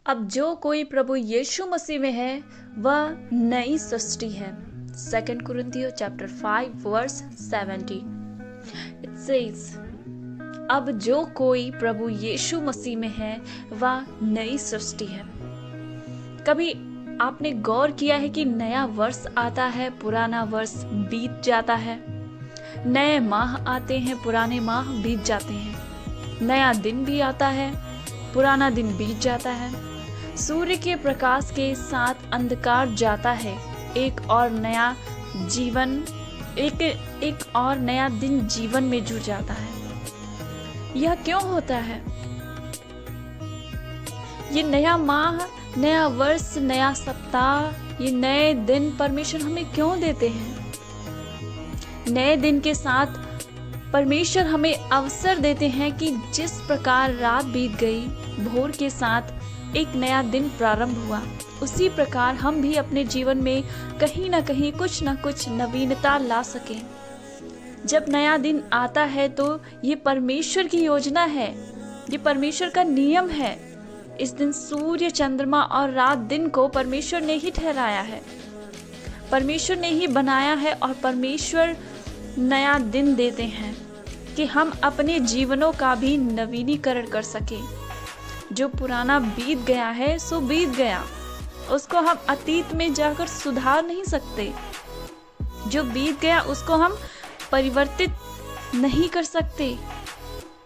अब जो कोई प्रभु यीशु मसीह में है वह नई सृष्टि है। 2 कुरिन्थियों चैप्टर 5 वर्स 70 इट सेज, अब जो कोई प्रभु यीशु मसीह में है वह नई सृष्टि है। कभी आपने गौर किया है कि नया वर्ष आता है, पुराना वर्ष बीत जाता है। नए माह आते हैं, पुराने माह बीत जाते हैं। नया दिन भी आता है, पुराना दिन बीत जाता है। सूर्य के प्रकाश के साथ अंधकार जाता है, एक और नया दिन जीवन में जुड़ जाता है। यह क्यों होता है? ये नया माह, नया वर्ष, नया सप्ताह, ये नए दिन परमेश्वर हमें क्यों देते हैं? नए दिन के साथ परमेश्वर हमें अवसर देते हैं कि जिस प्रकार रात बीत गई, भोर के साथ एक नया दिन प्रारंभ हुआ, उसी प्रकार हम भी अपने जीवन में कहीं ना कहीं कुछ ना कुछ नवीनता ला सकें। जब नया दिन आता है तो ये परमेश्वर की योजना है, ये परमेश्वर का नियम है। इस दिन सूर्य, चंद्रमा और रात दिन को परमेश्वर ने ही ठहराया है, परमेश्वर ने ही बनाया है। और परमेश्वर नया दिन देते हैं कि हम अपने जीवनों का भी नवीनीकरण कर सकें। जो पुराना बीत गया है सो बीत गया, उसको हम अतीत में जाकर सुधार नहीं सकते। जो बीत गया उसको हम परिवर्तित नहीं कर सकते,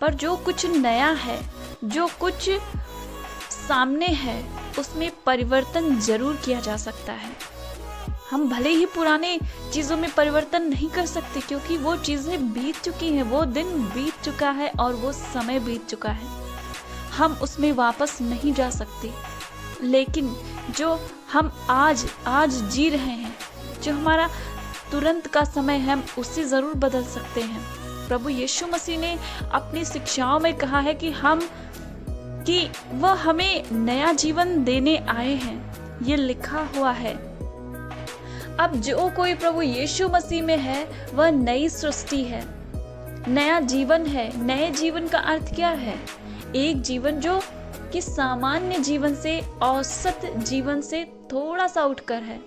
पर जो कुछ नया है, जो कुछ सामने है, उसमें परिवर्तन जरूर किया जा सकता है। हम भले ही पुराने चीजों में परिवर्तन नहीं कर सकते, क्योंकि वो चीजें बीत चुकी हैं, वो दिन बीत चुका है और वो समय बीत चुका है। हम उसमें वापस नहीं जा सकते। लेकिन जो हम आज जी रहे हैं, जो हमारा तुरंत का समय है, हम उससे जरूर बदल सकते हैं। प्रभु यीशु मसीह ने अपनी शिक्षाओं में कहा है कि वह हमें नया जीवन देने आए हैं। ये लिखा हुआ है, अब जो कोई प्रभु यीशु मसीह में है वह नई सृष्टि है, नया जीवन है। नए जीवन का अर्थ क्या है? एक जीवन जो कि सामान्य जीवन से, औसत जीवन से थोड़ा सा उठकर है।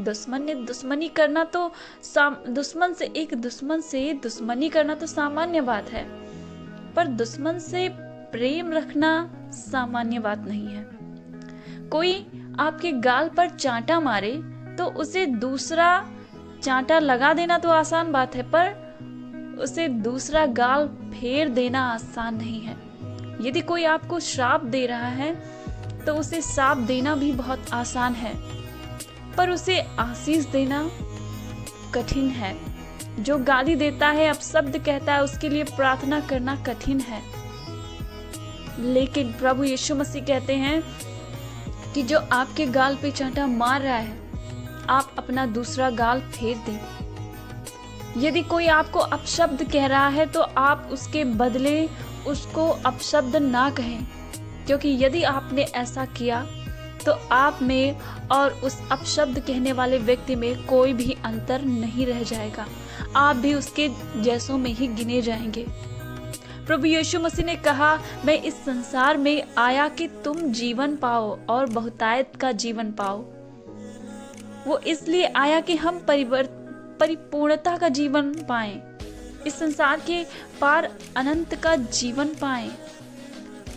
दुश्मनी करना तो दुश्मन से दुश्मनी करना तो सामान्य बात है, पर दुश्मन से प्रेम रखना सामान्य बात नहीं है। कोई आपके गाल पर चांटा मारे तो उसे दूसरा चांटा लगा देना तो आसान बात है, पर उसे दूसरा गाल फेर देना आसान नहीं है। यदि कोई आपको श्राप दे रहा है तो उसे श्राप देना भी बहुत आसान है, पर उसे आशीष देना कठिन है। जो गाली देता है, अपशब्द कहता है, उसके लिए प्रार्थना करना कठिन है। लेकिन प्रभु यीशु मसीह कहते हैं कि जो आपके गाल पे चांटा मार रहा है, आप अपना दूसरा गाल फेर दें। यदि कोई आपको अपशब्द कह रहा है तो आप उसके बदले उसको अपशब्द ना कहें, क्योंकि यदि आपने ऐसा किया तो आप में और उस अपशब्द कहने वाले व्यक्ति में कोई भी अंतर नहीं रह जाएगा। आप भी उसके जैसों में ही गिने जाएंगे। प्रभु यीशु मसीह ने कहा, मैं इस संसार में आया कि तुम जीवन पाओ और बहुतायत का जीवन पाओ। वो इसलिए आया कि हम परिपूर्णता का जीवन पाएं, इस संसार के पार अनंत का जीवन पाएं।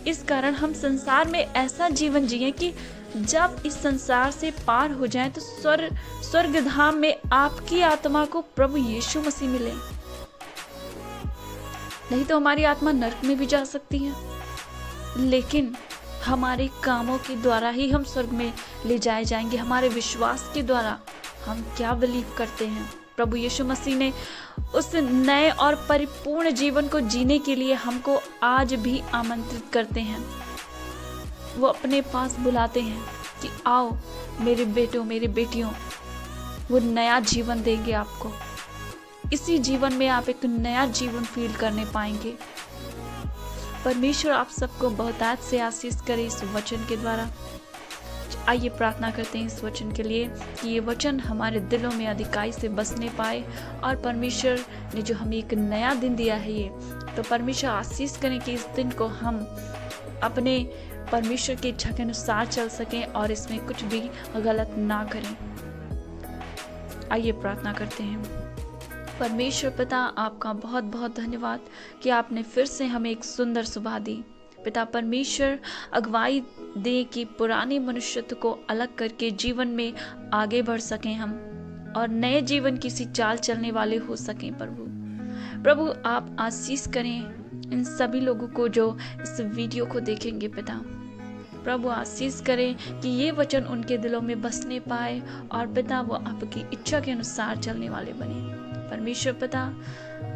इस कारण हम संसार में ऐसा जीवन जिएं कि जब इस संसार से पार हो जाएं तो स्वर्ग धाम में आपकी आत्मा को प्रभु यीशु मसीह मिले। नहीं तो हमारी आत्मा नरक में भी जा सकती है, लेकिन हमारे कामों के द्वारा ही हम स्वर्ग में ले जाए जाएंगे। हमारे विश्वास के द्वारा हम क्या बिलीव करते हैं। प्रभु यीशु मसीह ने उस नए और परिपूर्ण जीवन को जीने के लिए हमको आज भी आमंत्रित करते हैं। वो अपने पास बुलाते हैं कि आओ मेरे बेटों, मेरे बेटियों, वो नया जीवन देंगे आपको। इसी जीवन में आप एक नया जीवन फील करने पाएंगे। परमेश्वर आप सबको बहुतायत से आशीष करे इस वचन के द्वारा। आइए प्रार्थना करते हैं इस वचन के लिए कि ये वचन हमारे दिलों में अधिकाई से बसने पाए, और परमेश्वर ने जो हमें एक नया दिन दिया है ये, तो परमेश्वर आशीष करें कि इस दिन को हम अपने परमेश्वर की इच्छा के अनुसार चल सकें और इसमें कुछ भी गलत ना करें। आइए प्रार्थना करते हैं। परमेश्वर पिता, आपका बहुत बहुत धन्यवाद कि आपने फिर से हमें एक सुंदर सुबह दी। पिता परमेश्वर, अगुवाई दे कि पुराने मनुष्यत्व को अलग करके जीवन में आगे बढ़ सकें हम, और नए जीवन की सी चाल चलने वाले हो सकें। प्रभु आप आशीष करें इन सभी लोगों को जो इस वीडियो को देखेंगे। पिता प्रभु आशीष करें कि ये वचन उनके दिलों में बसने पाए, और पिता वो आपकी इच्छा के अनुसार चलने वाले बने। परमेश्वर पिता,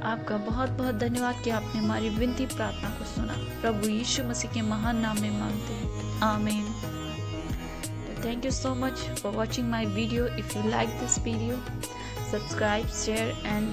आपका बहुत बहुत धन्यवाद कि आपने हमारी विनती प्रार्थना को सुना। प्रभु यीशु मसीह के महान नाम में मांगते हैं, आमीन। Thank you so much for watching my video. If you like this video, subscribe, share and